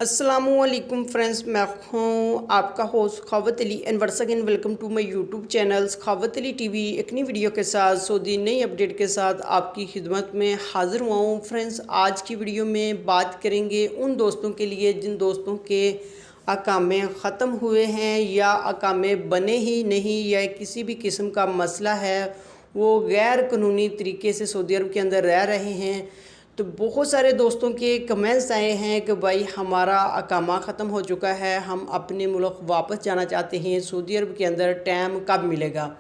अस्सलामुअलैकुम फ्रेंड्स, मैं हूँ आपका host Sakhawat Ali and once again welcome to my YouTube channel Sakhawat Ali TV. एक नई वीडियो के साथ सऊदी नई अपडेट के साथ आपकी खिदमत में हाज़िर हुआ हूँ। फ्रेंड्स, आज की वीडियो में बात करेंगे उन दोस्तों के लिए जिन दोस्तों के अकामे ख़त्म हुए हैं या अकामे बने ही नहीं या किसी भी किस्म का मसला है, वो गैर कानूनी तरीके से सऊदी अरब के अंदर रह रहे हैं। तो बहुत सारे दोस्तों के कमेंट्स आए हैं कि भाई हमारा अकामा ख़त्म हो चुका है, हम अपने मुल्क वापस जाना चाहते हैं, सऊदी अरब के अंदर टाइम कब मिलेगा।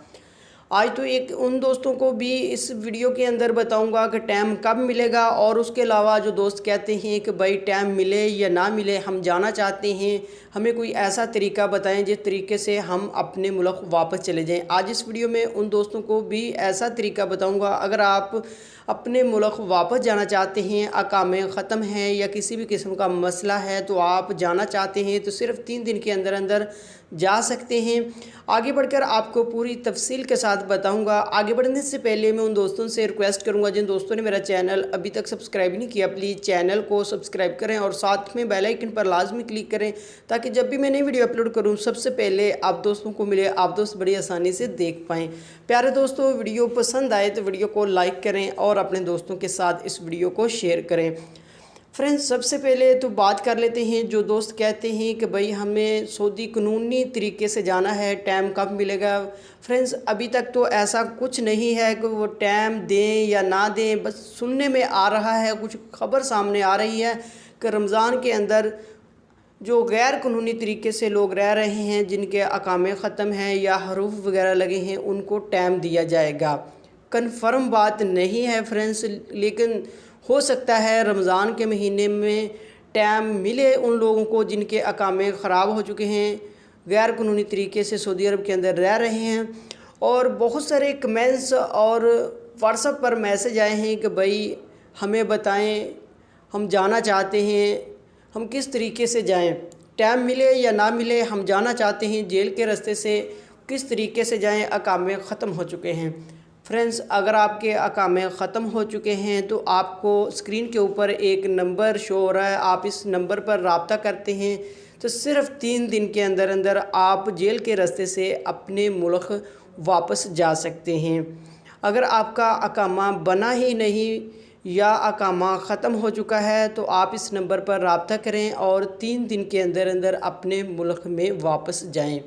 आज तो एक उन दोस्तों को भी इस वीडियो के अंदर बताऊंगा कि टाइम कब मिलेगा, और उसके अलावा जो दोस्त कहते हैं कि भाई टाइम मिले या ना मिले हम जाना चाहते हैं, हमें कोई ऐसा तरीका बताएं जिस तरीके से हम अपने मुल्क वापस चले जाएं। आज इस वीडियो में उन दोस्तों को भी ऐसा तरीका बताऊंगा। अगर आप अपने मुल्क वापस जाना चाहते हैं, अकामे ख़त्म हैं या किसी भी किस्म का मसला है, तो आप जाना चाहते हैं तो सिर्फ़ 3 दिन के अंदर अंदर जा सकते हैं। आगे बढ़कर आपको पूरी तफसील के साथ बताऊंगा। आगे बढ़ने से पहले मैं उन दोस्तों से रिक्वेस्ट करूंगा जिन दोस्तों ने मेरा चैनल अभी तक सब्सक्राइब नहीं किया, प्लीज़ चैनल को सब्सक्राइब करें और साथ में बेल आइकन पर लाजमी क्लिक करें ताकि जब भी मैं नई वीडियो अपलोड करूं सबसे पहले आप दोस्तों को मिले, आप दोस्त बड़ी आसानी से देख पाएँ। प्यारे दोस्तों, वीडियो पसंद आए तो वीडियो को लाइक करें और अपने दोस्तों के साथ इस वीडियो को शेयर करें। फ्रेंड्स, सबसे पहले तो बात कर लेते हैं जो दोस्त कहते हैं कि भाई हमें सऊदी कानूनी तरीके से जाना है, टाइम कब मिलेगा। फ्रेंड्स, अभी तक तो ऐसा कुछ नहीं है कि वो टाइम दें या ना दें, बस सुनने में आ रहा है, कुछ खबर सामने आ रही है कि रमज़ान के अंदर जो गैर कानूनी तरीके से लोग रह रहे हैं, जिनके अकामे ख़त्म हैं या हरूफ वगैरह लगे हैं, उनको टाइम दिया जाएगा। कन्फर्म बात नहीं है फ्रेंड्स, लेकिन हो सकता है रमज़ान के महीने में टाइम मिले उन लोगों को जिनके अकामे ख़राब हो चुके हैं, गैर कानूनी तरीके से सऊदी अरब के अंदर रह रहे हैं। और बहुत सारे कमेंट्स और व्हाट्सएप पर मैसेज आए हैं कि भाई हमें बताएं, हम जाना चाहते हैं, हम किस तरीके से जाएं, टाइम मिले या ना मिले हम जाना चाहते हैं, जेल के रास्ते से किस तरीके से जाएं, अकामे ख़त्म हो चुके हैं। फ्रेंड्स, अगर आपके अकामे ख़त्म हो चुके हैं तो आपको स्क्रीन के ऊपर एक नंबर शो हो रहा है, आप इस नंबर पर रब्ता करते हैं तो सिर्फ़ 3 दिन के अंदर अंदर आप जेल के रास्ते से अपने मुल्क वापस जा सकते हैं। अगर आपका अकामा बना ही नहीं या अकामा ख़त्म हो चुका है तो आप इस नंबर पर रब्ता करें और 3 दिन के अंदर अंदर अपने मुल्क में वापस जाएं।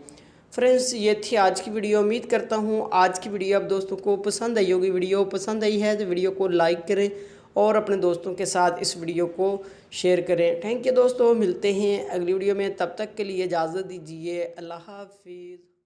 फ्रेंड्स, ये थी आज की वीडियो। उम्मीद करता हूँ आज की वीडियो आप दोस्तों को पसंद आई होगी। वीडियो पसंद आई है तो वीडियो को लाइक करें और अपने दोस्तों के साथ इस वीडियो को शेयर करें। थैंक यू दोस्तों, मिलते हैं अगली वीडियो में, तब तक के लिए इजाज़त दीजिए। अल्लाह हाफिज़।